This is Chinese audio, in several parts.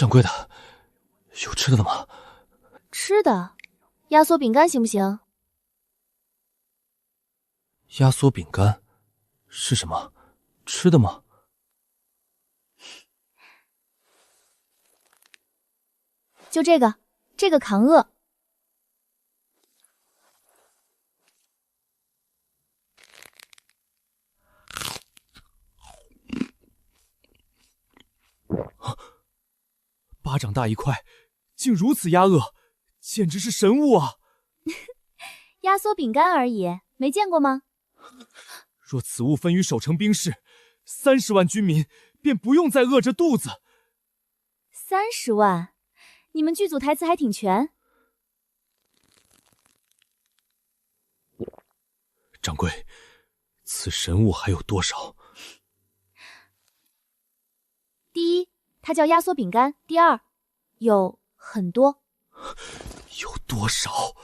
掌柜的，有吃的的吗？吃的，压缩饼干行不行？压缩饼干是什么？吃的吗？就这个，这个扛饿。巴掌大一块，竟如此压饿，简直是神物啊！压缩饼干而已，没见过吗？若此物分于守城兵士，30万军民便不用再饿着肚子。30万，你们剧组台词还挺全。掌柜，此神物还有多少？第一，它叫压缩饼干；第二，有很多。有多少？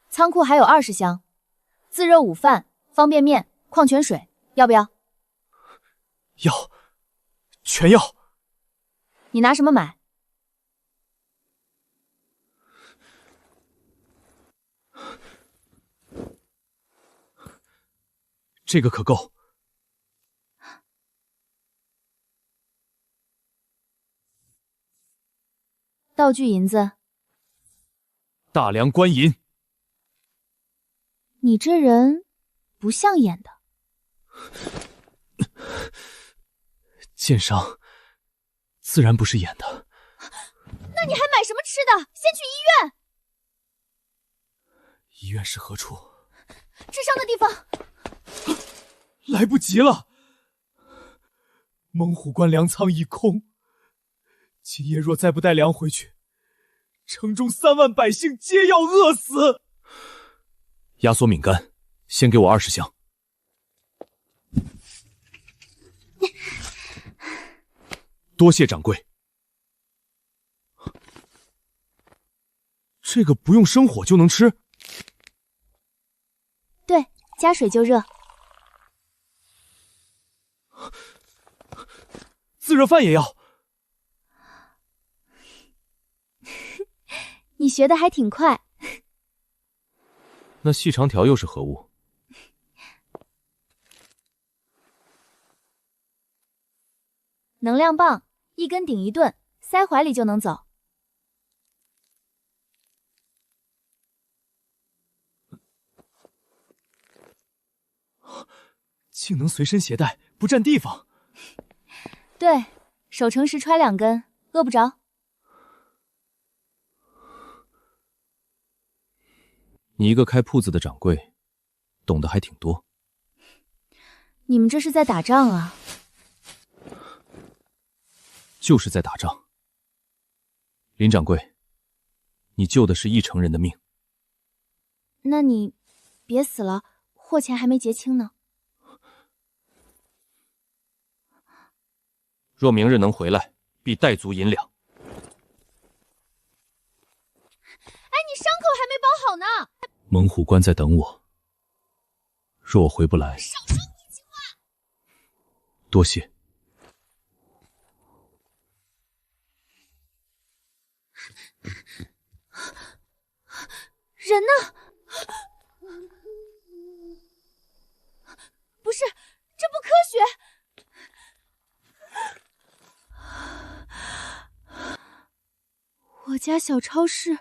仓库还有20箱，自热午饭、方便面、矿泉水，要不要？要，全要。你拿什么买？这个可够。道具银子。大梁官银。你这人不像演的。剑伤，自然不是演的。那你还买什么吃的？先去医院。医院是何处？治伤的地方。来不及了，猛虎关粮仓已空，今夜若再不带粮回去，城中3万百姓皆要饿死。压缩饼干，先给我20箱。多谢掌柜。这个不用生火就能吃？对，加水就热。自热饭也要。你学的还挺快。那细长条又是何物？能量棒，1根顶1顿，塞怀里就能走。竟能随身携带，不占地方。对，守城时揣2根，饿不着。你一个开铺子的掌柜，懂得还挺多。你们这是在打仗啊？就是在打仗。林掌柜，你救的是1城人的命。那你别死了，货钱还没结清呢。若明日能回来，必带足银两。哎，你伤口还没包好呢。猛虎关在等我，若我回不来，少说1句话。多谢。人呢？不是，这不科学。我家小超市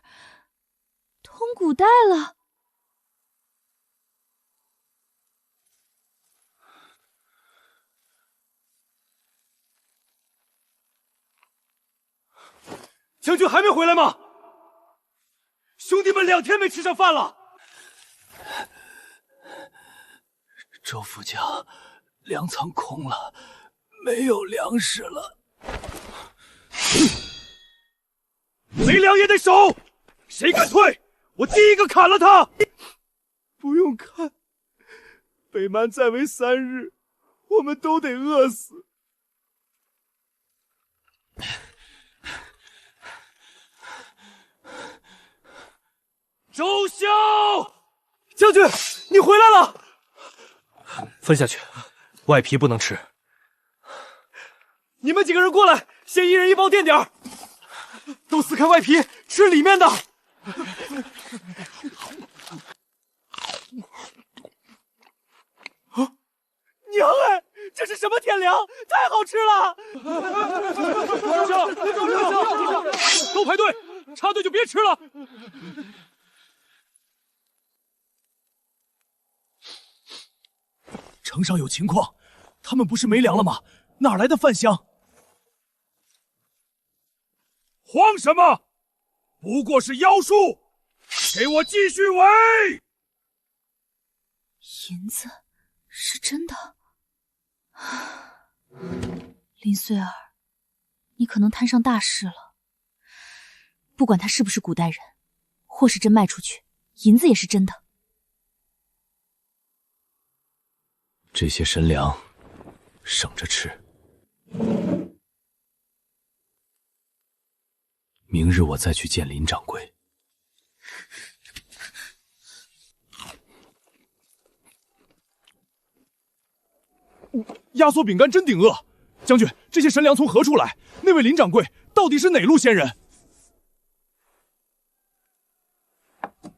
通古代了。将军还没回来吗？兄弟们2天没吃上饭了。周副将，粮仓空了，没有粮食了。没粮也得守，谁敢退，我第一个砍了他。不用看，北蛮再围3日，我们都得饿死。周萧，将军，你回来了。分下去，外皮不能吃。你们几个人过来，先一人一包垫点儿，都撕开外皮，吃里面的。娘哎，这是什么天粮？太好吃了！都排队，插队就别吃了。城上有情况，他们不是没粮了吗？哪来的饭香？慌什么？不过是妖术，给我继续围！银子是真的。林穗儿，你可能摊上大事了。不管他是不是古代人，或是真卖出去，银子也是真的。这些神粮，省着吃。明日我再去见林掌柜。压缩饼干真顶饿，将军，这些神粮从何处来？那位林掌柜到底是哪路仙人？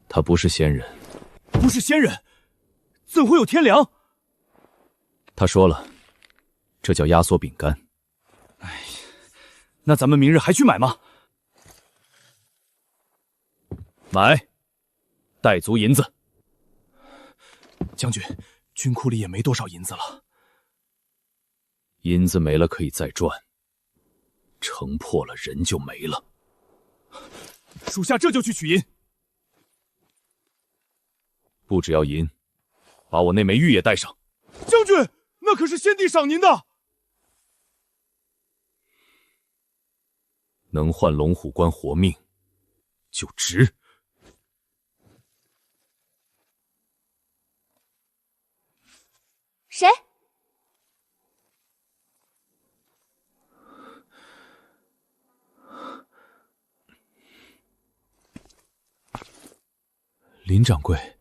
他不是仙人，不是仙人，怎会有天粮？他说了，这叫压缩饼干。哎呀，那咱们明日还去买吗？买，带足银子。将军，军库里也没多少银子了。银子没了可以再赚，城破了人就没了。属下这就去取银。不只要银，把我那枚玉也带上。将军，那可是先帝赏您的。能换龙虎关活命，就值。谁？林掌柜，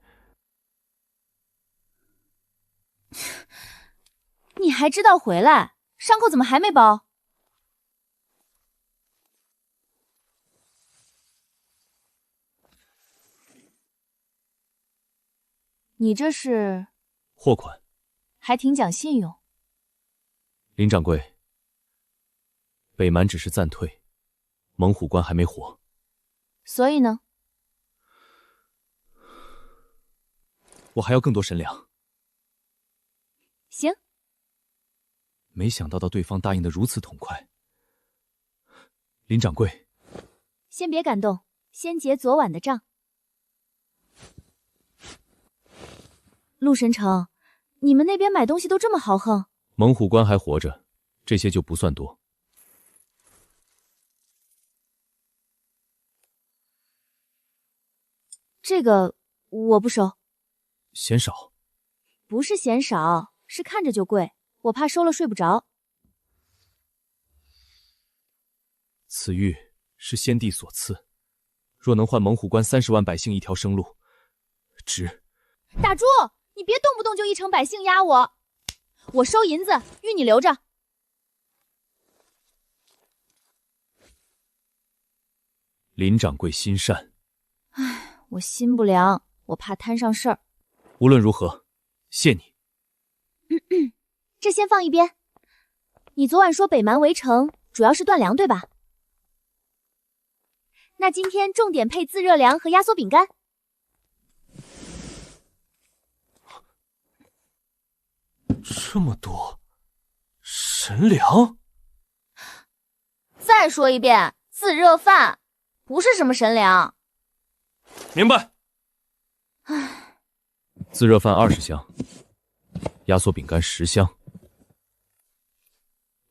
你还知道回来？伤口怎么还没包？你这是货款，还挺讲信用。林掌柜，北蛮只是暂退，猛虎关还没活。所以呢？我还要更多神粮。行。没想到对方答应的如此痛快。林掌柜，先别感动，先结昨晚的账。陆神城，你们那边买东西都这么豪横？猛虎关还活着，这些就不算多。这个我不收。嫌少？不是嫌少，是看着就贵，我怕收了睡不着。此玉是先帝所赐，若能换猛虎关30万百姓一条生路，值。大猪，你别动不动就一城百姓压我，我收银子，玉你留着。林掌柜心善。唉，我心不凉，我怕摊上事儿。无论如何，谢你。这先放一边。你昨晚说北蛮围城主要是断粮，对吧？那今天重点配自热粮和压缩饼干。这么多神粮？再说一遍，自热饭不是什么神粮。明白。唉，自热饭20箱，压缩饼干10箱。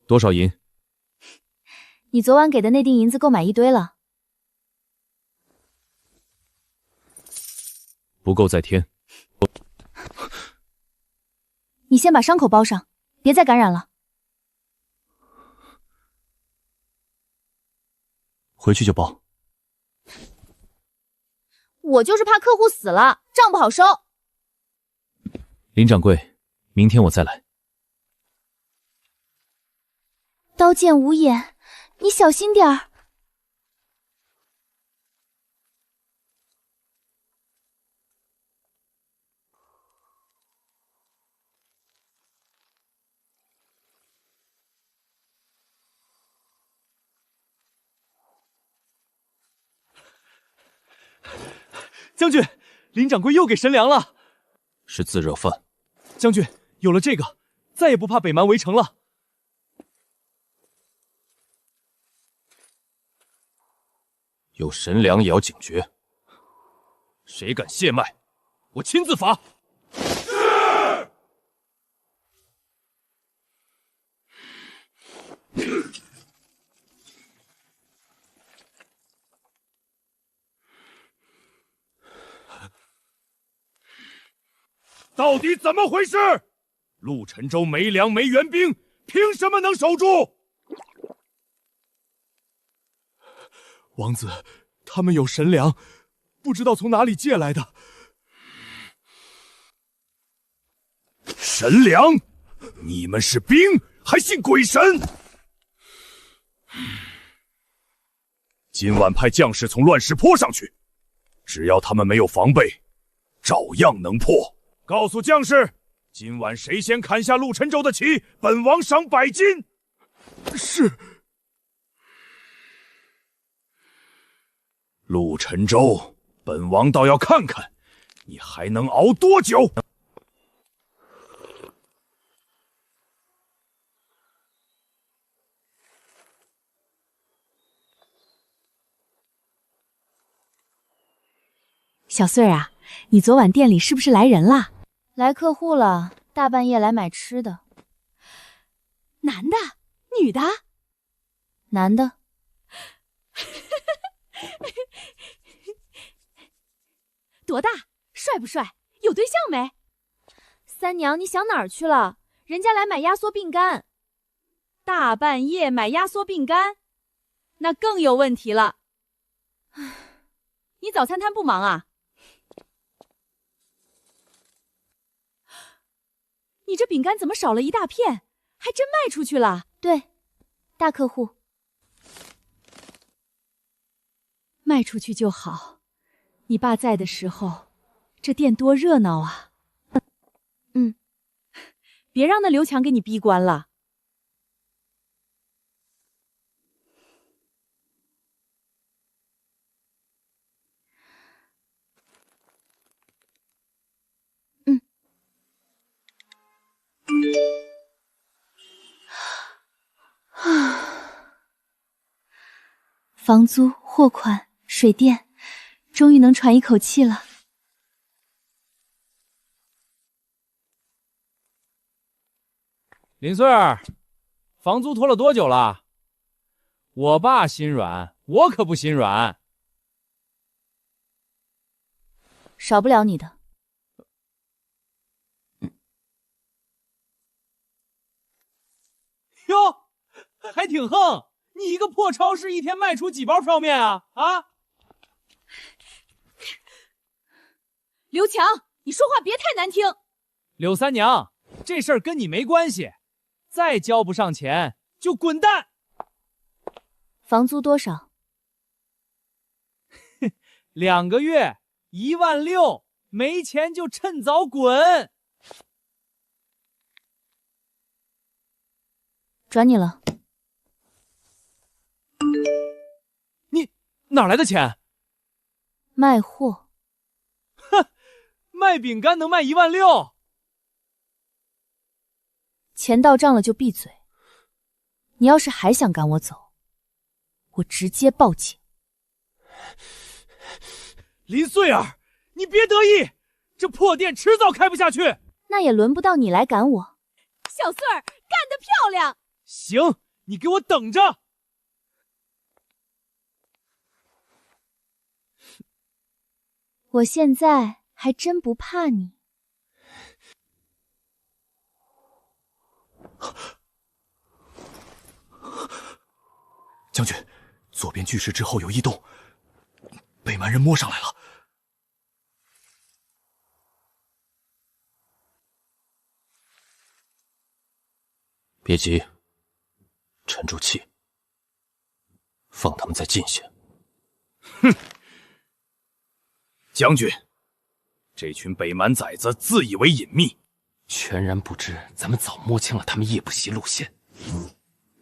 多少银？你昨晚给的那锭银子够买一堆了。不够再添。你先把伤口包上，别再感染了。回去就包。我就是怕客户死了，账不好收。林掌柜，明天我再来。刀剑无眼，你小心点儿。将军，林掌柜又给神粮了。是自热饭。将军，有了这个，再也不怕北蛮围城了。有神粮也要警觉，谁敢亵卖，我亲自罚。到底怎么回事？陆沉舟没粮没援兵，凭什么能守住？王子，他们有神粮，不知道从哪里借来的。神粮？你们是兵，还信鬼神？今晚派将士从乱石坡上去，只要他们没有防备，照样能破。告诉将士，今晚谁先砍下陆沉舟的旗，本王赏100金。是。陆沉舟，本王倒要看看你还能熬多久。小穗儿啊，你昨晚店里是不是来人啦？来客户了，大半夜来买吃的。男的？女的？男的。多大？帅不帅？有对象没？三娘，你想哪儿去了？人家来买压缩饼干。大半夜买压缩饼干，那更有问题了。你早餐摊不忙啊？你这饼干怎么少了一大片？还真卖出去了？对，大客户。卖出去就好。你爸在的时候，这店多热闹啊！别让那刘强给你逼关了。房租、货款、水电，终于能喘一口气了。林穗儿，房租拖了多久了？我爸心软，我可不心软。少不了你的。哟，还挺横！你一个破超市，一天卖出几包泡面啊？啊！刘强，你说话别太难听。柳三娘，这事儿跟你没关系，再交不上钱就滚蛋。房租多少？2个月16000，没钱就趁早滚。转你了。你哪来的钱？卖货。哼，卖饼干能卖16000？钱到账了就闭嘴。你要是还想赶我走，我直接报警。林穗儿，你别得意，这破店迟早开不下去。那也轮不到你来赶我。小穗儿，干得漂亮！行，你给我等着。我现在还真不怕你。将军，左边巨石之后有异动，北蛮人摸上来了。别急，沉住气。放他们再进些。哼，将军，这群北蛮崽子自以为隐秘，全然不知咱们早摸清了他们夜不袭路线，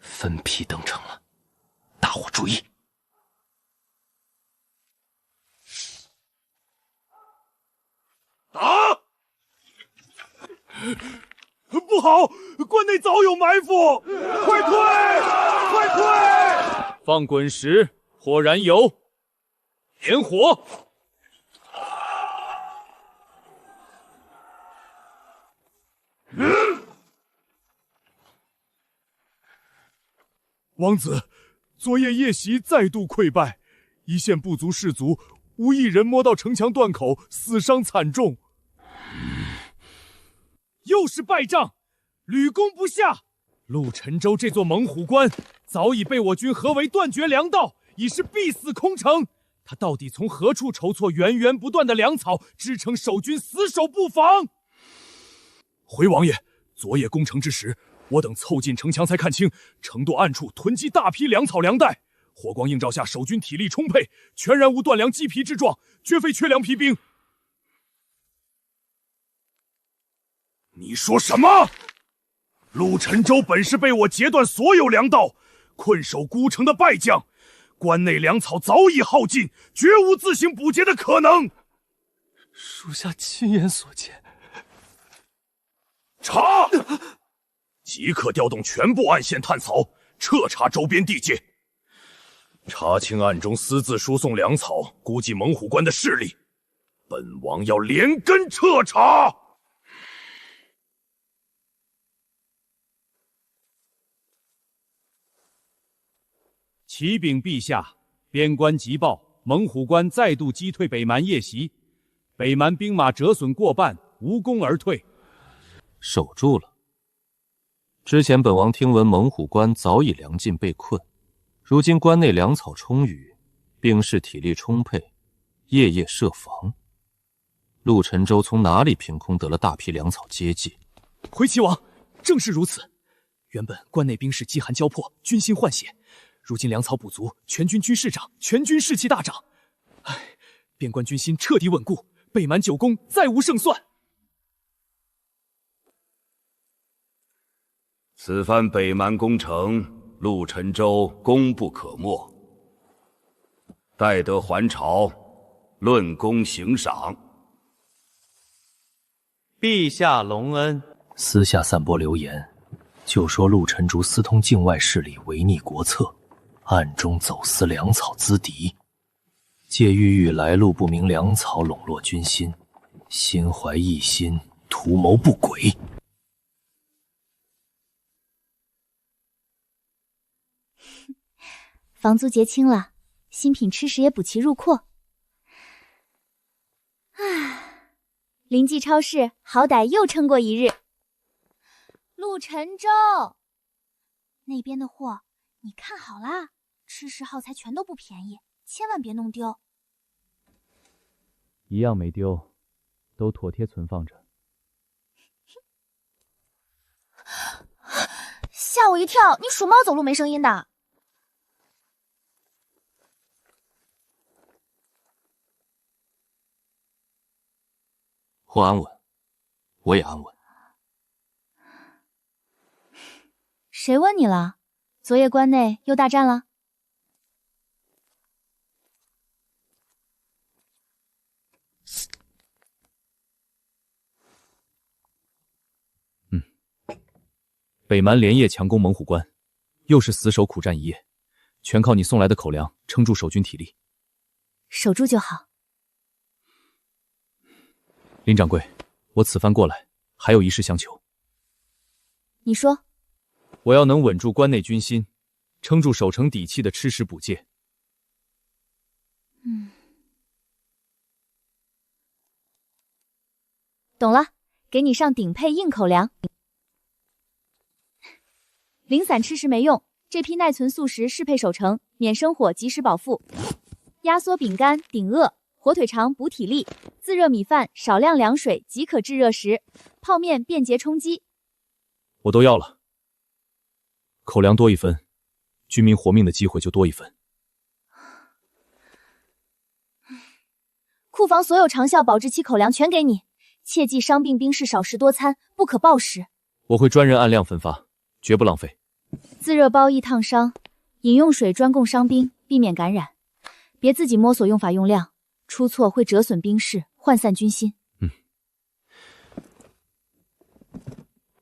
分批登城了。大伙注意！打！不好，关内早有埋伏，快退！快退！放滚石，火燃油，点火！王子，昨夜夜袭再度溃败，一线部族士卒无一人摸到城墙断口，死伤惨重。又是败仗，屡攻不下。陆沉舟这座猛虎关早已被我军合围断绝粮道，已是必死空城。他到底从何处筹措源源不断的粮草，支撑守军死守不防？回王爷，昨夜攻城之时，我等凑近城墙才看清，城垛暗处囤积大批粮草粮袋。火光映照下，守军体力充沛，全然无断粮积疲之状，绝非缺粮疲兵。你说什么？陆沉舟本是被我截断所有粮道，困守孤城的败将，关内粮草早已耗尽，绝无自行补劫的可能。属下亲眼所见。查！即刻调动全部暗线探草，彻查周边地界，查清暗中私自输送粮草、估计猛虎关的势力。本王要连根彻查。启禀陛下，边关急报，猛虎关再度击退北蛮夜袭，北蛮兵马折损过半，无功而退。守住了。之前本王听闻猛虎关早已粮尽被困，如今关内粮草充裕，兵士体力充沛，夜夜设防。陆沉舟从哪里凭空得了大批粮草接济？回齐王，正是如此。原本关内兵士饥寒交迫，军心换血，如今粮草补足，全军军士长，全军士气大涨。唉，边关军心彻底稳固，北蛮久攻再无胜算。此番北蛮攻城，陆沉舟功不可没。待得还朝，论功行赏。陛下隆恩。私下散播流言，就说陆沉竹私通境外势力，违逆国策，暗中走私粮草资敌，借郁郁来路不明粮草笼络军心，心怀异心，图谋不轨。房租结清了，新品吃食也补齐入库。唉，临济超市好歹又撑过一日。陆沉舟，那边的货你看好啦，吃食耗材全都不便宜，千万别弄丢。一样没丢，都妥帖存放着。吓我一跳，你属猫走路没声音的。或安稳，我也安稳。谁问你了？昨夜关内又大战了？北蛮连夜强攻猛虎关，又是死守苦战一夜，全靠你送来的口粮撑住守军体力。守住就好。林掌柜，我此番过来还有一事相求。你说。我要能稳住关内军心，撑住守城底气的吃食补借。懂了，给你上顶配硬口粮。零散吃食没用，这批耐存速食适配守城，免生火及时饱腹。压缩饼干顶饿，火腿肠补体力，自热米饭少量凉水即可制热食，泡面便捷充饥。我都要了。口粮多一分，军民活命的机会就多一分。库房所有长效保质期口粮全给你，切记伤病兵士少食多餐，不可暴食。我会专人按量分发，绝不浪费。自热包易烫伤，饮用水专供伤兵，避免感染。别自己摸索用法用量，出错会折损兵士，涣散军心。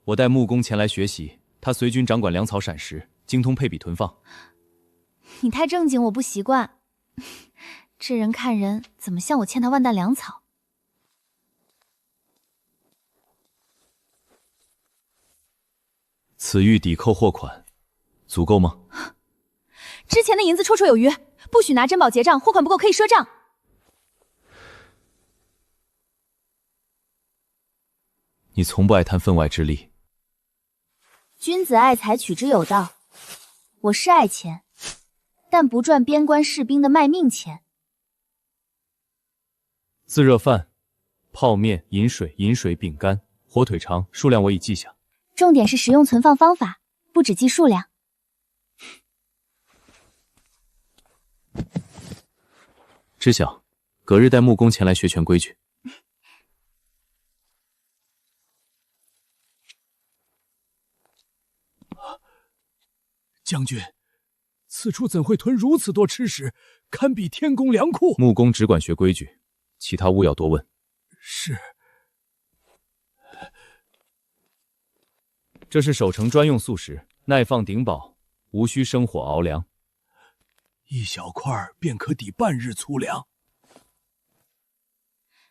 我带木工前来学习，他随军掌管粮草闪食，精通配比囤放。你太正经，我不习惯。这人看人怎么像我欠他万担粮草？此玉抵扣货款，足够吗？之前的银子绰绰有余，不许拿珍宝结账，货款不够可以赊账。你从不爱贪分外之利。君子爱财，取之有道。我是爱钱，但不赚边关士兵的卖命钱。自热饭、泡面、饮水、饼干、火腿肠，数量我已记下。重点是食用存放方法，不只记数量。知晓，隔日带木工前来学全规矩。将军，此处怎会囤如此多吃食，堪比天宫粮库。木工只管学规矩，其他勿要多问。是。这是守城专用素食，耐放顶饱，无需生火熬凉。一小块便可抵半日粗粮。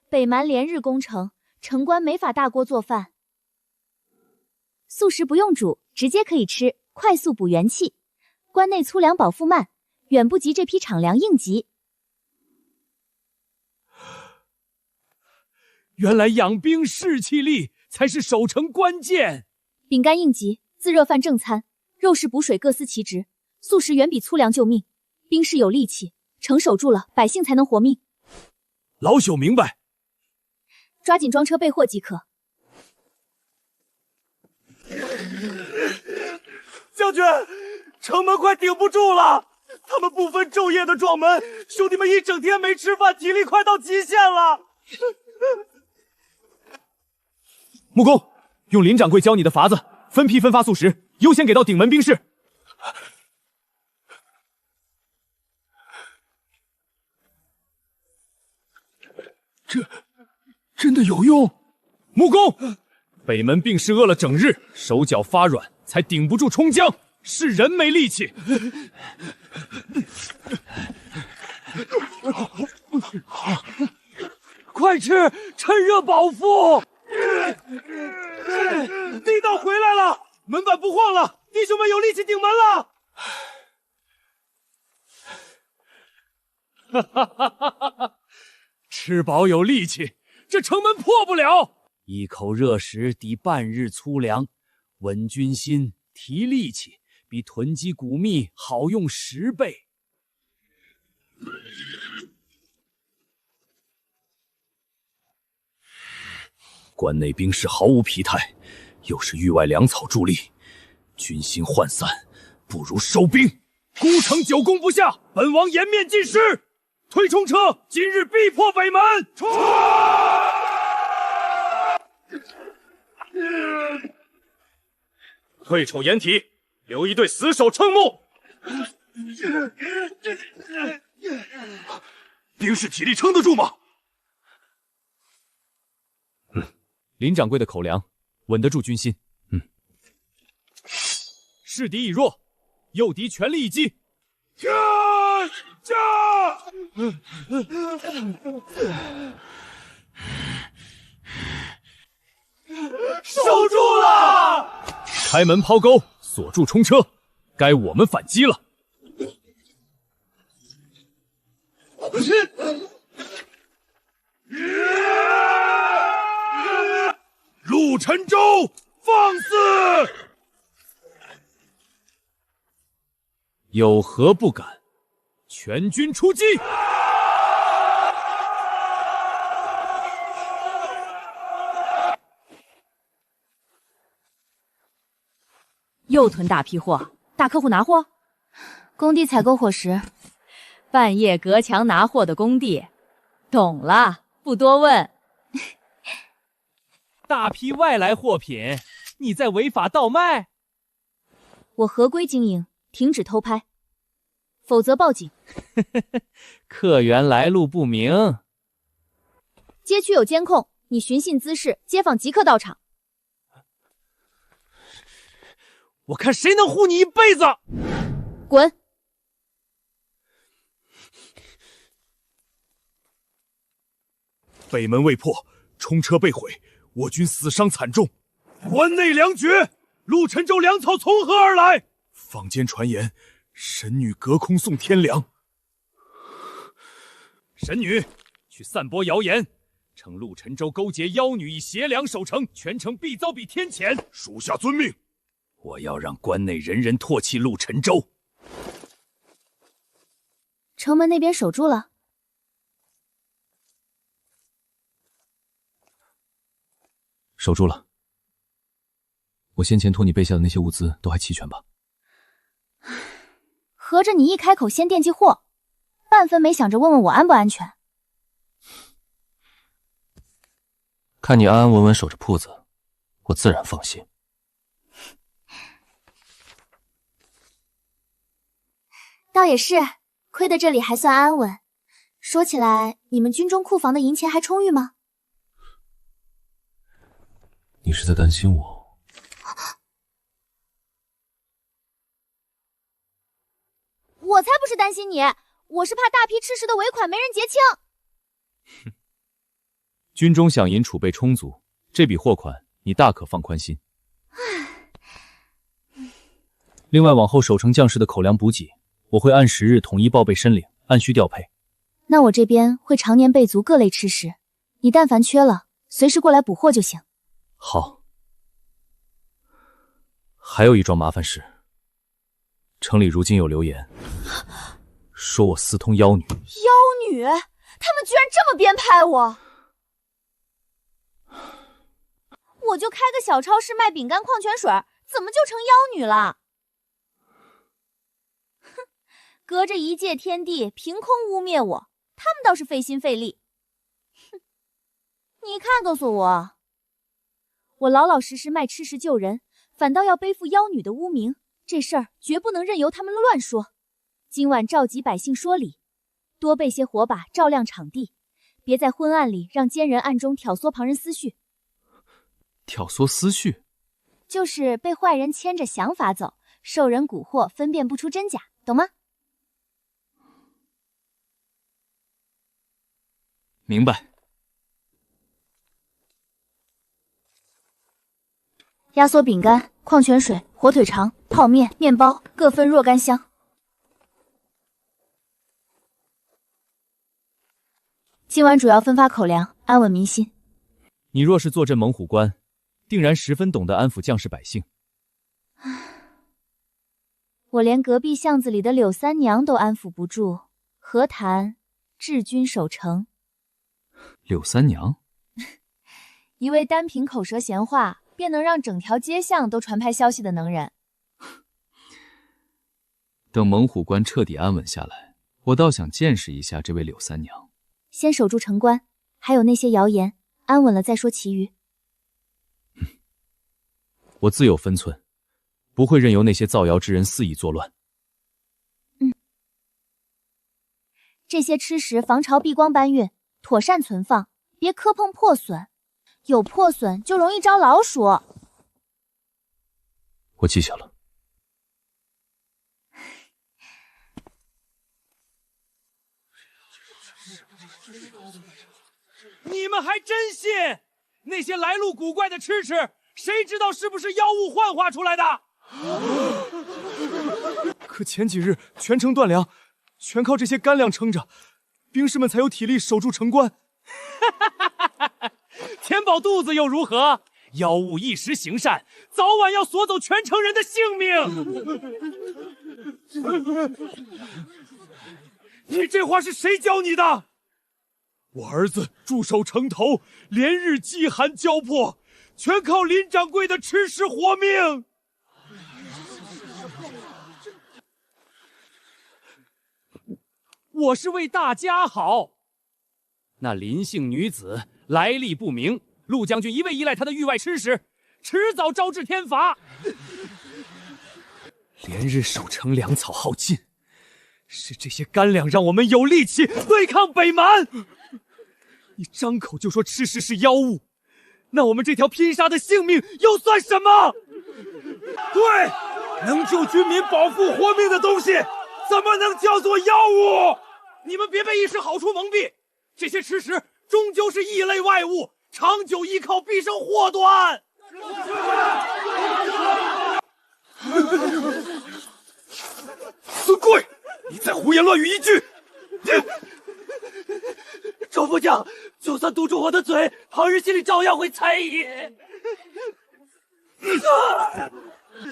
北蛮连日攻城，城关没法大锅做饭。素食不用煮，直接可以吃，快速补元气。关内粗粮饱腹慢，远不及这批场粮应急。原来养兵士气力才是守城关键。饼干应急，自热饭正餐，肉食补水各司其职。素食远比粗粮救命，兵士有力气，城守住了，百姓才能活命。老朽明白。抓紧装车备货即可。将军，城门快顶不住了，他们不分昼夜的撞门，兄弟们一整天没吃饭，体力快到极限了。木工，用林掌柜教你的法子，分批分发素食，优先给到顶门兵士。这真的有用？木工，北门兵士饿了整日，手脚发软，才顶不住冲江，是人没力气。快吃，趁热饱腹。地道回来了，门板不晃了，弟兄们有力气顶门了。哈哈哈哈哈！吃饱有力气，这城门破不了。一口热食抵半日粗粮，稳军心，提力气，比囤积谷蜜好用10倍。关内兵士毫无疲态，又是域外粮草助力，军心涣散，不如收兵。孤城久攻不下，本王颜面尽失。推冲车，今日必破北门！冲！退守掩体，留一队死守称目。兵士体力撑得住吗？林掌柜的口粮稳得住军心。是敌已弱，诱敌全力一击。驾！守住了！开门抛钩，锁住冲车，该我们反击了。陆沉舟，放肆！有何不敢？全军出击！又囤大批货，大客户拿货？工地采购伙食，半夜隔墙拿货的工地，懂了，不多问。大批外来货品，你在违法倒卖？我合规经营，停止偷拍，否则报警。客源来路不明，街区有监控，你寻衅滋事，街坊即刻到场。我看谁能护你一辈子！滚！北门未破，冲车被毁，我军死伤惨重。关内粮绝，陆沉舟粮草从何而来？坊间传言，神女隔空送天粮。神女去散播谣言，称陆沉舟勾结妖女以挟粮守城，全城必遭彼天谴。属下遵命。我要让关内人人唾弃陆沉舟。城门那边守住了。守住了。我先前托你备下的那些物资都还齐全吧？合着你一开口先惦记货，半分没想着问问我安不安全。看你安安稳稳守着铺子，我自然放心。倒也是，亏得这里还算安稳。说起来，你们军中库房的银钱还充裕吗？你是在担心我？我才不是担心你，我是怕大批吃食的尾款没人结清。军中饷银储备充足，这笔货款你大可放宽心。另外，往后守城将士的口粮补给，我会按时日统一报备申领，按需调配。那我这边会常年备足各类吃食，你但凡缺了，随时过来补货就行。好。还有一桩麻烦事，城里如今有流言，说我私通妖女。妖女？他们居然这么编排我！我就开个小超市卖饼干、矿泉水，怎么就成妖女了？哼，隔着一界天地，凭空污蔑我，他们倒是费心费力。哼，你看，告诉我，我老老实实卖吃食救人，反倒要背负妖女的污名，这事儿绝不能任由他们乱说。今晚召集百姓说理，多备些火把照亮场地，别在昏暗里让奸人暗中挑唆旁人思绪。挑唆思绪？就是被坏人牵着想法走，受人蛊惑，分辨不出真假，懂吗？明白。压缩饼干、矿泉水、火腿肠、泡面、面包各分若干箱。今晚主要分发口粮，安稳民心。你若是坐镇猛虎关，定然十分懂得安抚将士百姓。我连隔壁巷子里的柳三娘都安抚不住，何谈治军守城？柳三娘，一位单凭口舌闲话便能让整条街巷都传拍消息的能人。等猛虎关彻底安稳下来，我倒想见识一下这位柳三娘。先守住城关，还有那些谣言，安稳了再说其余。我自有分寸，不会任由那些造谣之人肆意作乱。这些吃食防潮避光搬运，妥善存放，别磕碰破损，有破损就容易招老鼠。我记下了。你们还真信？那些来路古怪的吃食，谁知道是不是妖物幻化出来的？可前几日全城断粮，全靠这些干粮撑着，兵士们才有体力守住城关。填饱肚子又如何？妖物一时行善，早晚要索走全城人的性命。你这话是谁教你的？我儿子驻守城头，连日饥寒交迫，全靠林掌柜的吃食活命。我是为大家好。那林姓女子来历不明，陆将军一味依赖她的域外吃食，迟早招致天罚。连日守城，粮草耗尽，是这些干粮让我们有力气对抗北蛮。你张口就说吃食是妖物，那我们这条拼杀的性命又算什么？对，能救军民、保护活命的东西，怎么能叫做妖物？你们别被一时好处蒙蔽，这些吃食终究是异类外物，长久依靠必生祸端。孙贵，你再胡言乱语一句！周副将，就算堵住我的嘴，旁人心里照样会猜疑。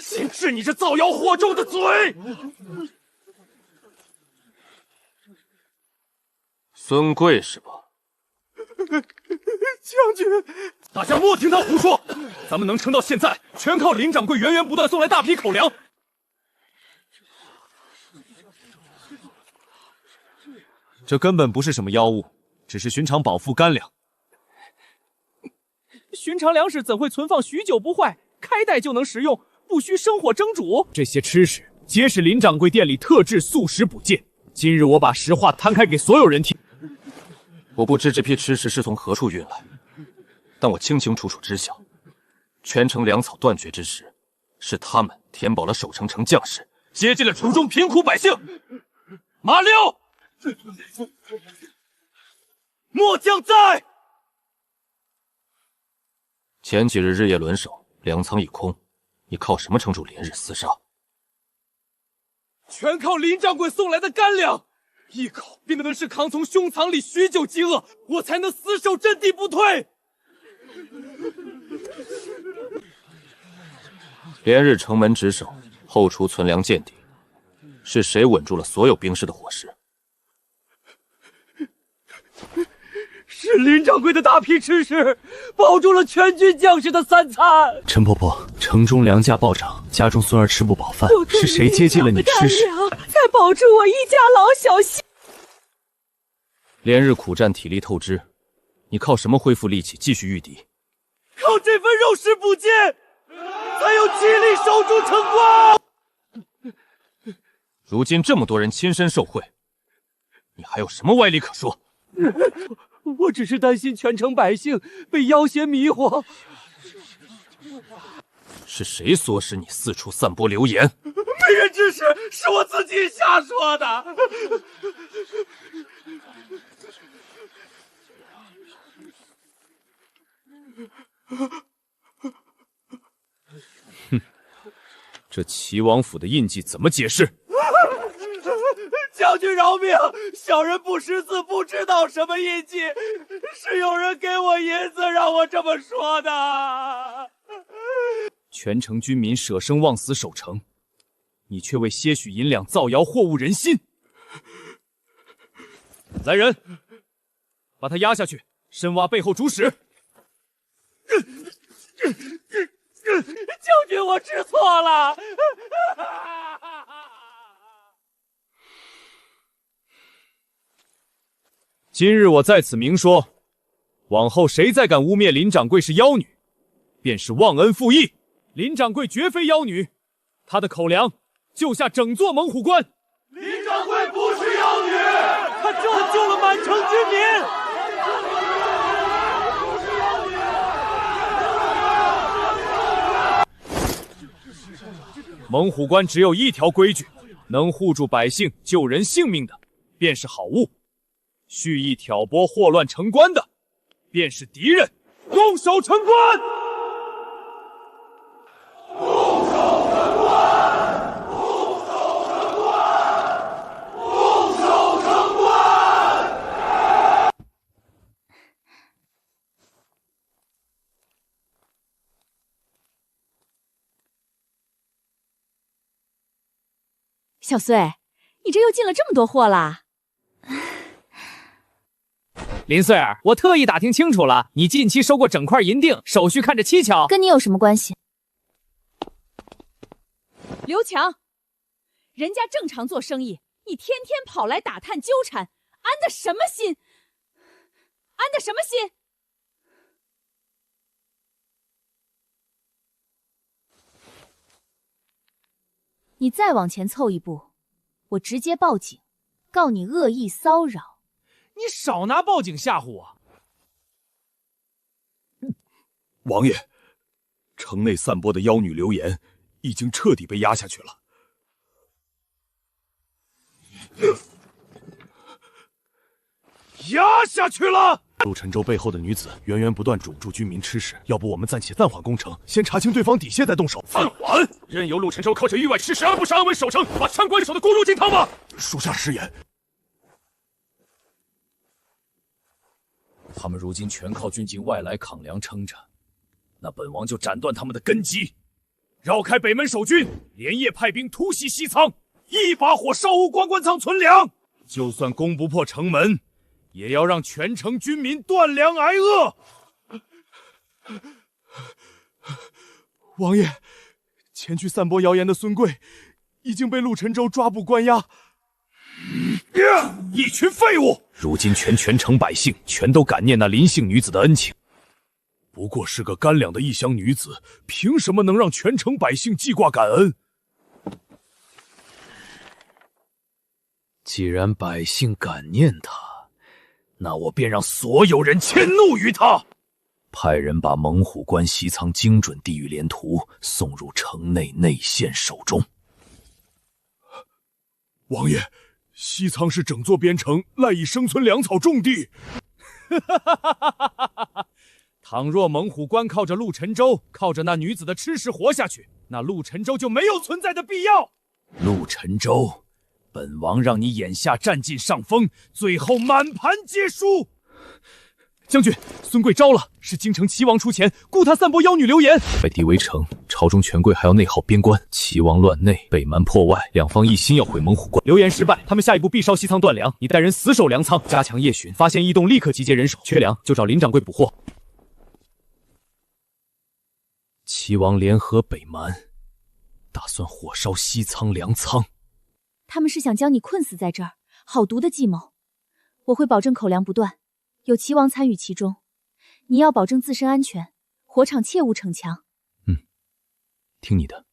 先治你这造谣惑众的嘴！孙贵是吧？将军，大家莫听他胡说，咱们能撑到现在，全靠林掌柜源源不断送来大批口粮。这根本不是什么妖物，只是寻常饱腹干粮。寻常粮食怎会存放许久不坏？开袋就能食用，不需生火蒸煮。这些吃食皆是林掌柜店里特制素食补件。今日我把实话摊开给所有人听。我不知这批吃食是从何处运来，但我清清楚楚知晓，全城粮草断绝之时，是他们填饱了守城城将士，接济了城中贫苦百姓。马六，末将在。前几日日夜轮守，粮仓一空，你靠什么撑住连日厮杀？全靠林掌柜送来的干粮，一口便能是扛从胸膛里许久饥饿，我才能死守阵地不退。连日城门值守，后厨存粮见底，是谁稳住了所有兵士的伙食？是林掌柜的大批吃食，保住了全军将士的三餐。陈婆婆，城中粮价暴涨，家中孙儿吃不饱饭，是谁接济了你吃食？才保住我一家老小幸。连日苦战，体力透支，你靠什么恢复力气继续御敌？靠这份肉食补剑，才有气力守住城关。如今这么多人亲身受贿，你还有什么歪理可说？我只是担心全城百姓被妖邪迷惑。是谁唆使你四处散播流言？没人指使，是我自己瞎说的。哼，这齐王府的印记怎么解释？将军饶命！小人不识字，不知道什么印记，是有人给我银子让我这么说的。全城军民舍生忘死守城，你却为些许银两造谣惑误人心。来人，把他押下去，深挖背后主使。将军，我知错了。今日我在此明说，往后谁再敢污蔑林掌柜是妖女，便是忘恩负义。林掌柜绝非妖女，她的口粮救下整座猛虎关。林掌柜不是妖女，她救了满城军民。猛虎关只有一条规矩，能护住百姓、救人性命的，便是好物；蓄意挑拨、祸乱城关的，便是敌人。攻守城关！攻守城关！攻守城关！攻守城关！小穗，你这又进了这么多货啦？林穗儿，我特意打听清楚了，你近期收过整块银锭，手续看着蹊跷，跟你有什么关系？刘强，人家正常做生意，你天天跑来打探纠缠，安的什么心？安的什么心？你再往前凑一步，我直接报警，告你恶意骚扰。你少拿报警吓唬我！王爷，城内散播的妖女流言已经彻底被压下去了。压下去了！陆沉舟背后的女子源源不断种住军民吃食，要不我们暂且暂缓攻城，先查清对方底线再动手。暂缓？任由陆沉舟靠着域外吃食安不是安稳守城，把城关守的固如金汤吗？属下失言。他们如今全靠军警外来扛粮撑着，那本王就斩断他们的根基，绕开北门守军，连夜派兵突袭西仓，一把火烧无关关仓存粮。就算攻不破城门，也要让全城军民断粮挨饿。王爷，前去散播谣言的孙贵已经被陆沉舟抓捕关押。一群废物！如今全城百姓全都感念那林姓女子的恩情，不过是个干粮的异乡女子，凭什么能让全城百姓记挂感恩？既然百姓感念她，那我便让所有人迁怒于她。派人把猛虎关西仓精准地域连图送入城内内线手中。王爷，西仓是整座边城赖以生存粮草种地。倘若猛虎关靠着陆沉舟，靠着那女子的吃食活下去，那陆沉舟就没有存在的必要。陆沉舟，本王让你眼下占尽上风，最后满盘皆输。将军，孙贵招了，是京城齐王出钱雇他散播妖女流言。外敌围城，朝中权贵还要内耗边关，齐王乱内，北蛮破外，两方一心要毁猛虎关。流言失败，他们下一步必烧西仓断粮。你带人死守粮仓，加强夜巡，发现异动立刻集结人手，缺粮就找林掌柜补货。齐王联合北蛮，打算火烧西仓粮仓。他们是想将你困死在这儿，好毒的计谋。我会保证口粮不断，有齐王参与其中。你要保证自身安全，火场切勿逞强。听你的。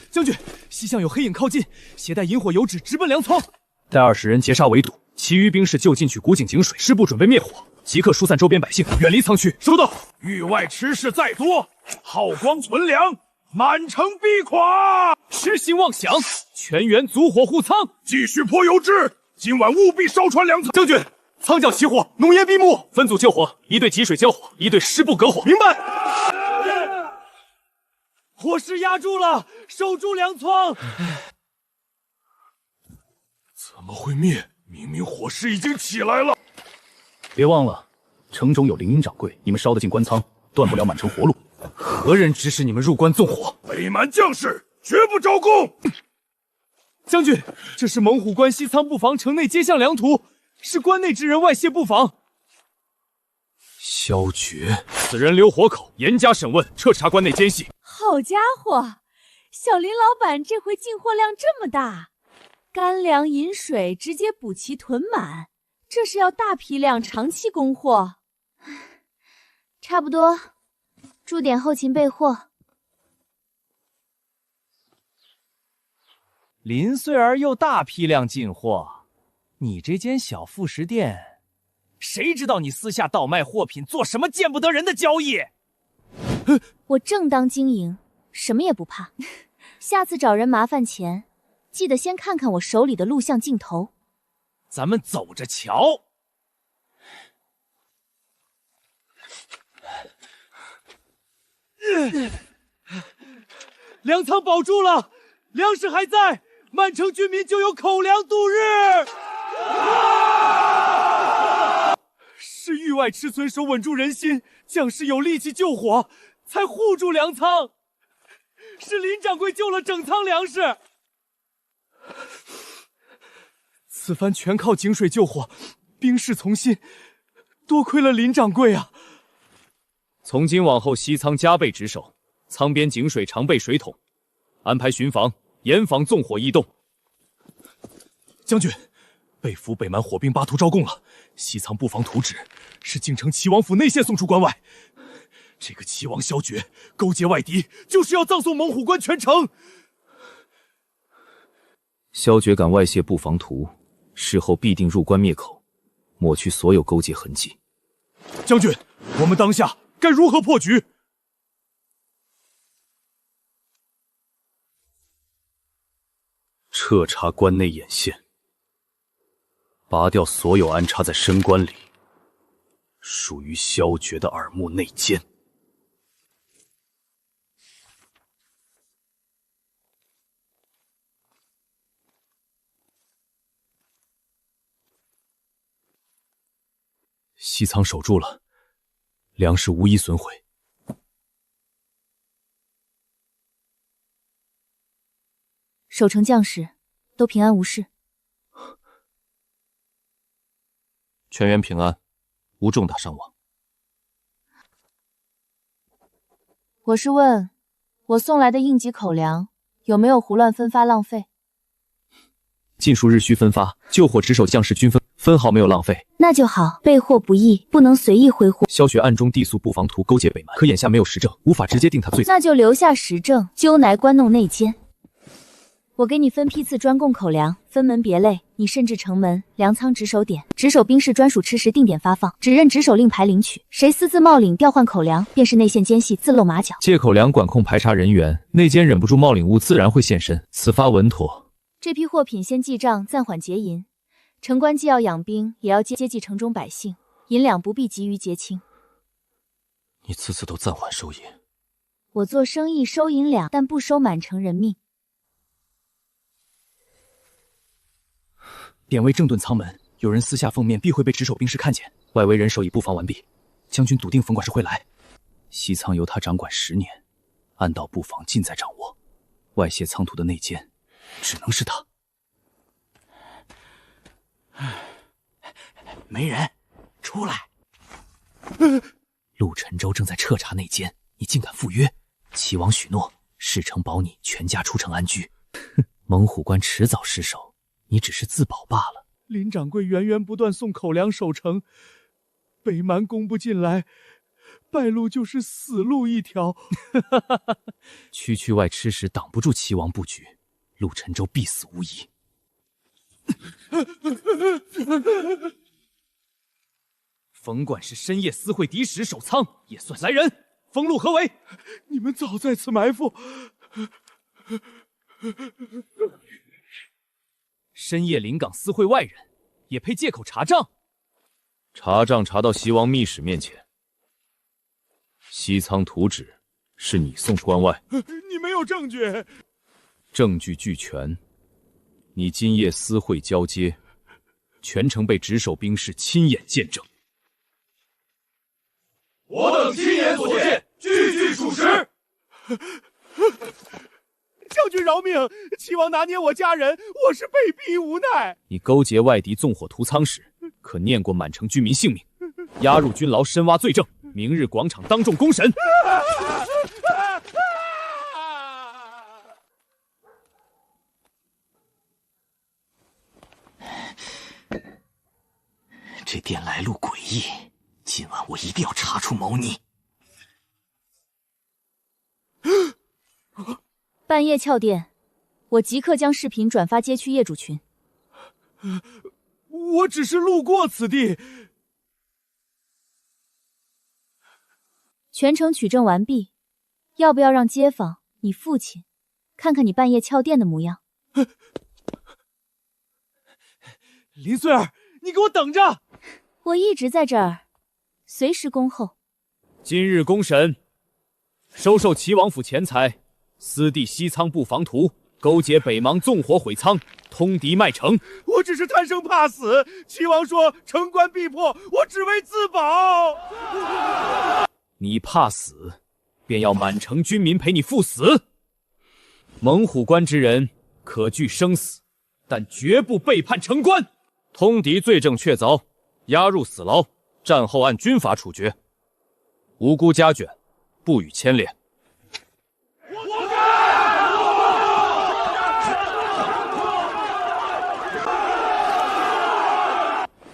将军，西向有黑影靠近，携带引火油纸直奔粮仓。带20人截杀围堵，其余兵士就近取古井井水，师部准备灭火，即刻疏散周边百姓，远离仓区。收到。域外吃食再多，耗光存粮，满城必垮。痴心妄想，全员组火护仓，继续泼油脂，今晚务必烧穿粮仓。将军，仓角起火，浓烟闭目，分组救火，一队集水交火，一队师部隔火。明白。火势压住了，守住粮仓。怎么会灭？明明火势已经起来了。别忘了，城中有凌云掌柜，你们烧得进关仓，断不了满城活路。何人指使你们入关纵火？北蛮将士绝不招供。将军，这是猛虎关西仓布防城内街巷粮图，是关内之人外泄布防。萧绝，此人留活口，严加审问，彻查关内奸细。好家伙，小林老板这回进货量这么大，干粮饮水直接补齐囤满，这是要大批量长期供货。差不多，驻点后勤备货。林穗儿又大批量进货，你这间小副食店，谁知道你私下倒卖货品，做什么见不得人的交易？我正当经营，什么也不怕。下次找人麻烦前，记得先看看我手里的录像镜头。咱们走着瞧。粮仓保住了，粮食还在，满城军民就有口粮度日。是域外吃存手稳住人心，将士有力气救火，才护住粮仓。是林掌柜救了整仓粮食。此番全靠井水救火，兵士从心，多亏了林掌柜啊！从今往后，西仓加倍值守，仓边井水常备水桶，安排巡防，严防纵火异动。将军，被府北蛮火并巴图招供了，西仓布防图纸是京城齐王府内线送出关外。这个齐王萧决勾结外敌，就是要葬送猛虎关全城。萧决敢外泄布防图，事后必定入关灭口，抹去所有勾结痕迹。将军，我们当下该如何破局？彻查关内眼线，拔掉所有安插在深关里属于萧决的耳目内奸。西仓守住了，粮食无一损毁。守城将士都平安无事，全员平安，无重大伤亡。我是问，我送来的应急口粮有没有胡乱分发浪费？尽数日需分发，救火值守将士均分毫没有浪费。那就好，备货不易，不能随意挥霍。萧决暗中递速布防图勾结北蛮，可眼下没有实证，无法直接定他罪。那就留下实证，揪来关弄内奸。我给你分批次专供口粮，分门别类，你甚至城门、粮仓值守点、值守兵士专属吃食定点发放，只认值守令牌领取，谁私自冒领调换口粮，便是内线奸细，自露马脚。借口粮管控排查人员，内奸忍不住冒领物，自然会现身，此发稳妥。这批货品先记账，暂缓结银。城关既要养兵，也要接济城中百姓，银两不必急于结清。你次次都暂缓收银。我做生意收银两，但不收满城人命。典韦正遁仓门，有人私下奉面，必会被值守兵士看见。外围人手已布防完毕，将军笃定冯管事会来。西仓由他掌管10年，暗道布防尽在掌握，外泄仓途的内奸，只能是他。没人，出来！陆沉舟正在彻查内奸，你竟敢赴约？齐王许诺，事成保你全家出城安居。猛虎关迟早失守，你只是自保罢了。林掌柜源源不断送口粮守城，北蛮攻不进来，败路就是死路一条。区区外吃食挡不住齐王布局，陆沉舟必死无疑。冯管事深夜私会敌使守仓，也算来人。封路何为？你们早在此埋伏。深夜临港私会外人，也配借口查账？查账查到西王密使面前，西仓图纸是你送关外，你没有证据。证据俱全，你今夜私会交接，全程被值守兵士亲眼见证。我等亲眼所见，句句属实。将军饶命！齐王拿捏我家人，我是被逼无奈。你勾结外敌纵火屠仓时，可念过满城居民性命？押入军牢，深挖罪证，明日广场当众公审。这店来路诡异，今晚我一定要查出猫腻。半夜撬店，我即刻将视频转发街区业主群。我只是路过此地。全程取证完毕，要不要让街坊、你父亲看看你半夜撬店的模样？林穗儿，你给我等着！我一直在这儿，随时恭候。今日公审，收受齐王府钱财，私地西仓布防图，勾结北蛮纵火毁仓，通敌卖城。我只是贪生怕死，齐王说城关必破，我只为自保。你怕死，便要满城军民陪你赴死。猛虎关之人可惧生死，但绝不背叛城关。通敌罪证确凿，押入死牢，战后按军法处决。无辜家眷，不予牵连。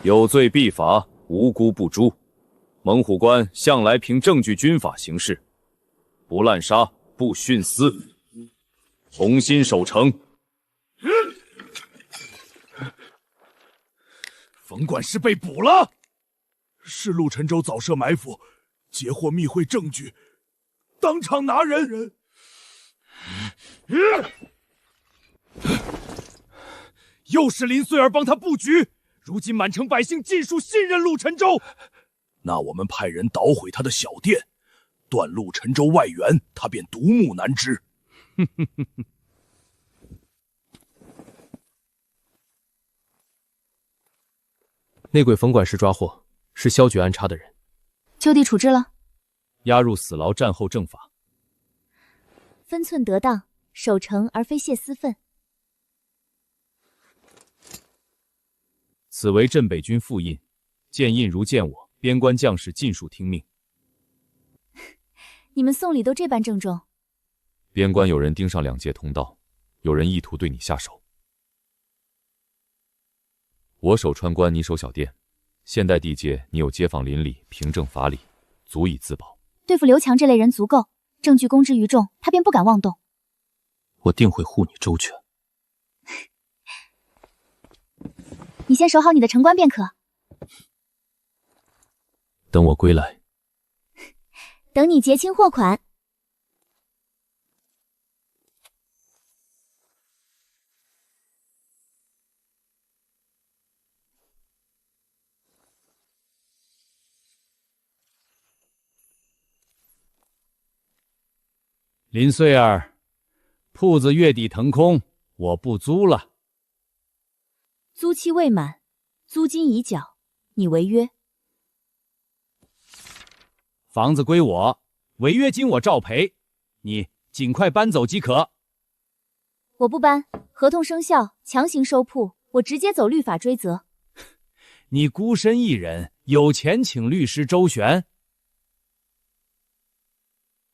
有罪必罚，无辜不诛。猛虎关向来凭证据军法行事，不滥杀，不徇私，同心守城。冯管事被捕了，是陆沉舟早设埋伏，截获密会证据，当场拿人。又是林穗儿帮他布局，如今满城百姓尽数信任陆沉舟。那我们派人捣毁他的小店，断陆沉舟外援，他便独木难支。内鬼冯管事抓获，是萧决安插的人，就地处置了，押入死牢，战后正法。分寸得当，守城而非泄私愤。此为镇北军复印，见印如见我，边关将士尽数听命。你们送礼都这般郑重。边关有人盯上2界通道，有人意图对你下手。我守川关，你守小店。现代地界，你有街坊邻里，凭证法理，足以自保。对付刘强这类人足够，证据公之于众，他便不敢妄动。我定会护你周全。你先守好你的城关便可。等我归来，等你结清货款。林穗儿，铺子月底腾空，我不租了。租期未满，租金已缴，你违约。房子归我，违约金我照赔，你尽快搬走即可。我不搬，合同生效，强行收铺，我直接走律法追责。你孤身一人，有钱请律师周旋。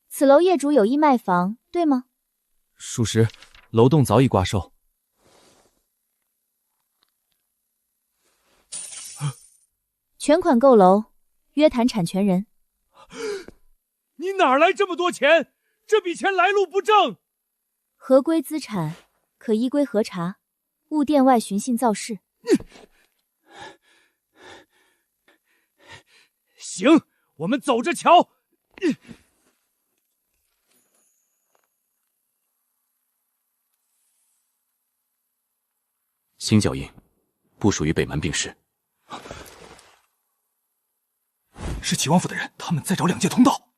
此楼业主有意卖房，对吗？属实，楼栋早已挂售。全款购楼，约谈产权人。你哪来这么多钱？这笔钱来路不正。合规资产可依规核查，勿店外寻衅造势。行，我们走着瞧。新脚印，不属于北蛮病士。是齐王府的人，他们在找2界通道。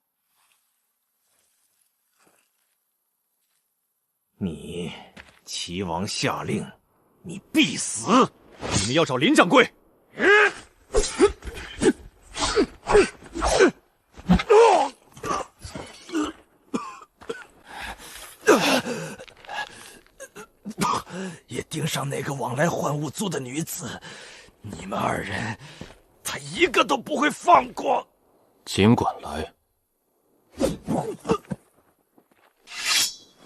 你，齐王下令，你必死！你们要找林掌柜。也盯上那个往来换物租的女子，你们2人，他一个都不会放过。尽管来。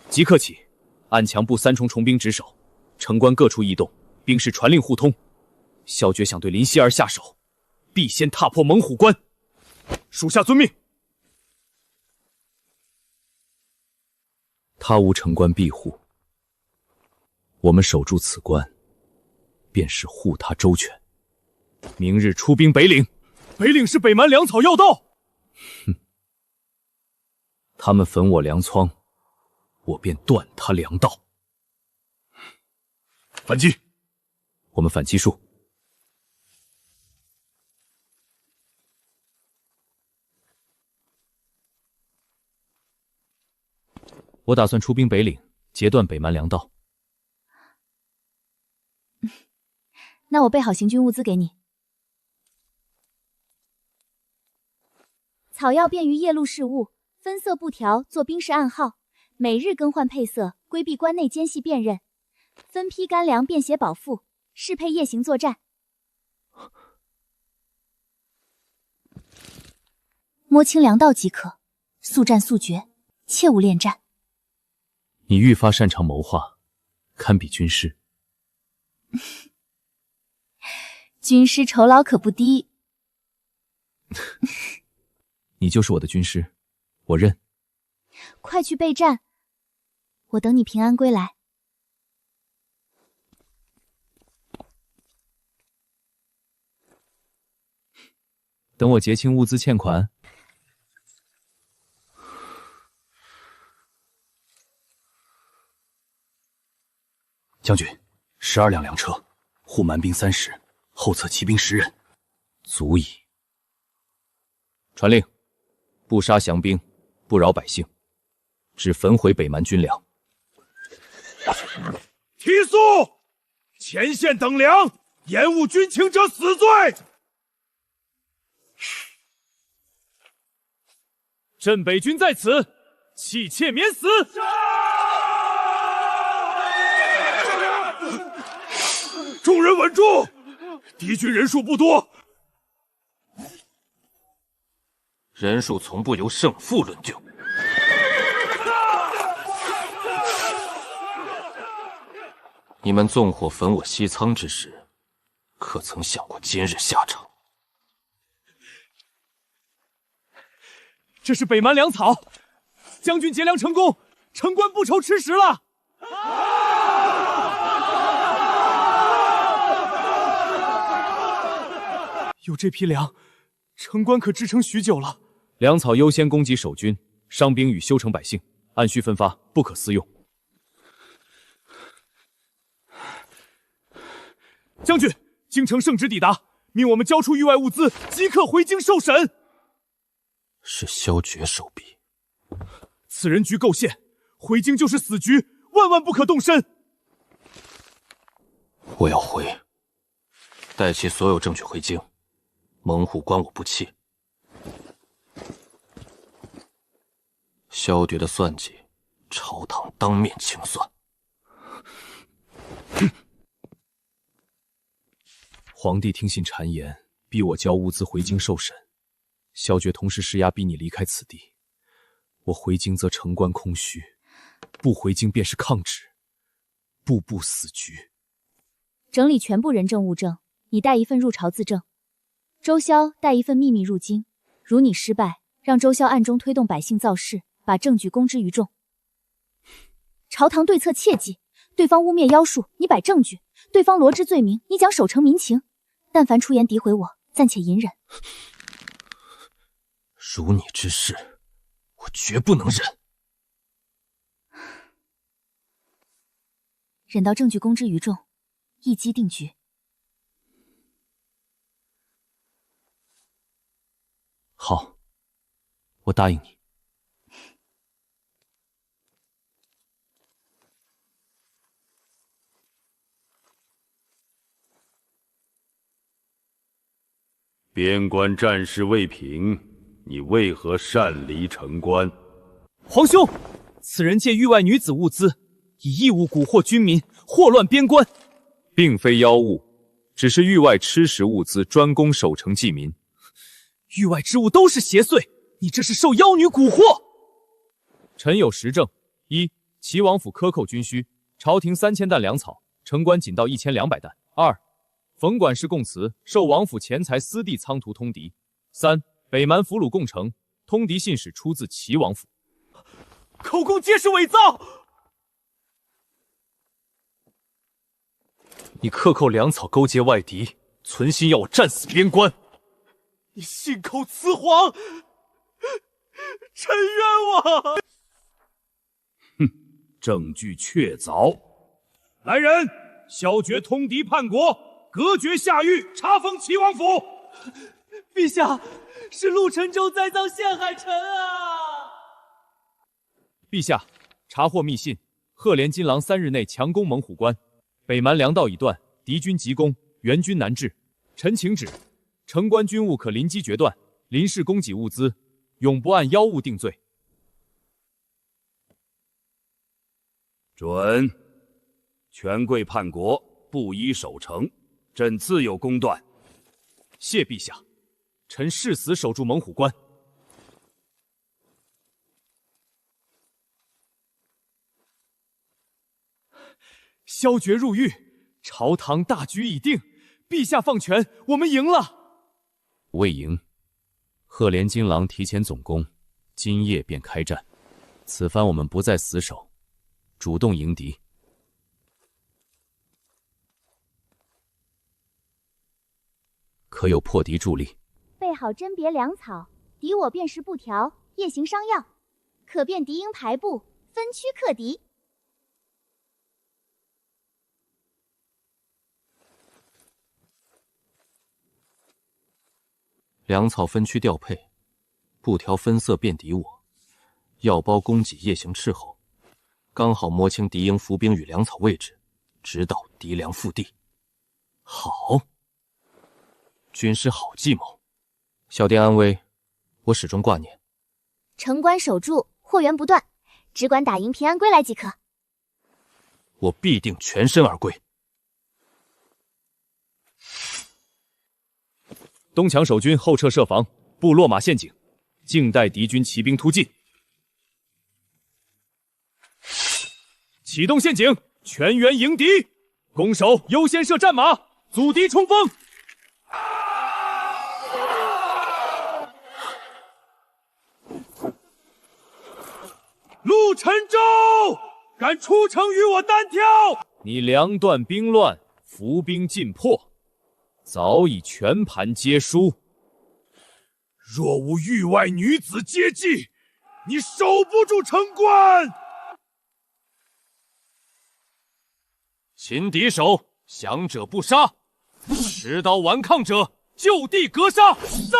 即刻起，按强部3重重兵值守，城关各处异动，兵士传令互通。萧决想对林希儿下手，必先踏破猛虎关。属下遵命。他无城关庇护，我们守住此关，便是护他周全。明日出兵北岭。北岭是北蛮粮草要道。哼，他们焚我粮仓，我便断他粮道。反击！我们反击术。我打算出兵北岭，截断北蛮粮道。那我备好行军物资给你。草药便于夜路事务，分色布条做兵士暗号，每日更换配色，规避关内奸细辨认。分批干粮便携饱腹，适配夜行作战。摸清粮道即可，速战速决，切勿恋战。你愈发擅长谋划，堪比军师。军师酬劳可不低。你就是我的军师，我认。快去备战，我等你平安归来。等我结清物资欠款。将军，12辆粮车，护蛮兵30，后侧骑兵10人，足矣。传令，不杀降兵，不扰百姓，只焚毁北蛮军粮。提速！前线等粮，延误军情者死罪。镇北军在此，弃妾免死。众人稳住，敌军人数不多，人数从不由胜负论定。你们纵火焚我西仓之时，可曾想过今日下场？这是北蛮粮草，将军劫粮成功，城关不愁吃食了。有这批粮，城关可支撑许久了。粮草优先供给守军，伤兵与修城百姓，按需分发，不可私用。将军，京城圣旨抵达，命我们交出域外物资，即刻回京受审。是萧决手笔，此人局构陷，回京就是死局，万万不可动身。我要回，带齐所有证据回京。猛虎关我不弃，萧决的算计，朝堂当面清算。皇帝听信谗言，逼我交物资回京受审。萧决同时施压逼你离开此地，我回京则城关空虚，不回京便是抗旨，步步死局。整理全部人证物证，你带一份入朝自证。周潇带一份秘密入京，如你失败，让周潇暗中推动百姓造势，把证据公之于众。朝堂对策切记，对方污蔑妖术，你摆证据；对方罗织罪名，你讲守城民情。但凡出言诋毁我，暂且隐忍。如你之事，我绝不能忍。忍到证据公之于众，一击定局。好，我答应你。边关战事未平，你为何擅离城关？皇兄，此人借域外女子物资，以义物蛊惑军民，祸乱边关。并非妖物，只是域外吃食物资，专供守城济民。域外之物都是邪祟，你这是受妖女蛊惑。臣有实证：一、齐王府克扣军需，朝廷3000担粮草，城关仅到1200担；二、冯管事供词，受王府钱财私地仓途通敌；三、北蛮俘虏共城，通敌信使出自齐王府。口供皆是伪造。你克扣粮草，勾结外敌，存心要我战死边关。你信口雌黄，臣冤枉！哼，证据确凿。来人，萧决通敌叛国，革爵下狱，查封齐王府。陛下，是陆沉舟栽赃陷害臣啊！陛下，查获密信，赫连金郎3日内强攻猛虎关，北蛮粮道已断，敌军急攻，援军难至。臣请旨，城关军务可临机决断，临事供给物资，永不按妖物定罪。准。权贵叛国，不依守城，朕自有公断。谢陛下，臣誓死守住猛虎关。萧决入狱，朝堂大局已定，陛下放权，我们赢了。未赢，赫连金狼提前总攻，今夜便开战。此番我们不再死守，主动迎敌。可有破敌助力？备好甄别粮草，敌我辨识布条，夜行商药，可辨敌营排布，分区克敌。粮草分区调配，布条分色辨敌我，药包供给夜行斥候，刚好摸清敌营伏兵与粮草位置，直捣敌粮腹地。好，军师好计谋。小店安危，我始终挂念。城关守住，货源不断，只管打赢平安归来即可。我必定全身而归。东墙守军，后撤设防，布落马陷阱，静待敌军骑兵突进。启动陷阱，全员迎敌，攻守优先设战马，阻敌冲锋。陆沉舟，敢出城与我单挑？你粮断兵乱，伏兵尽破，早已全盘皆输。若无域外女子接济，你守不住城关。擒敌手，降者不杀，持刀顽抗者就地格杀。杀！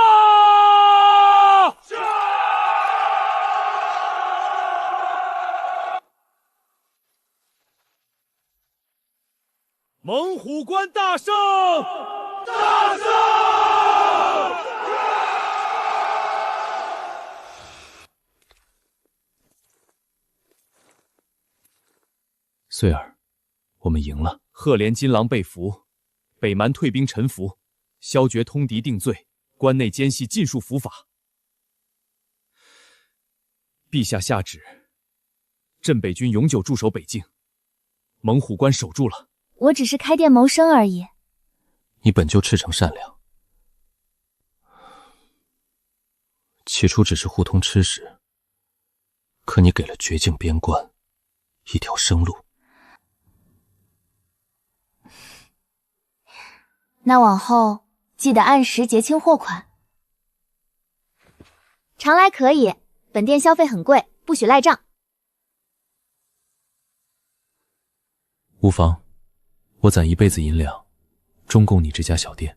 猛虎关大胜！大胜！穗儿，我们赢了。赫连金狼被俘，北蛮退兵臣服，萧诀通敌定罪，关内奸细尽数伏法。陛下下旨，镇北军永久驻守北境，猛虎关守住了。我只是开店谋生而已。你本就赤诚善良，起初只是互通吃食，可你给了绝境边关一条生路。那往后记得按时结清货款。常来可以，本店消费很贵，不许赖账。无妨，我攒一辈子银两，中供你这家小店。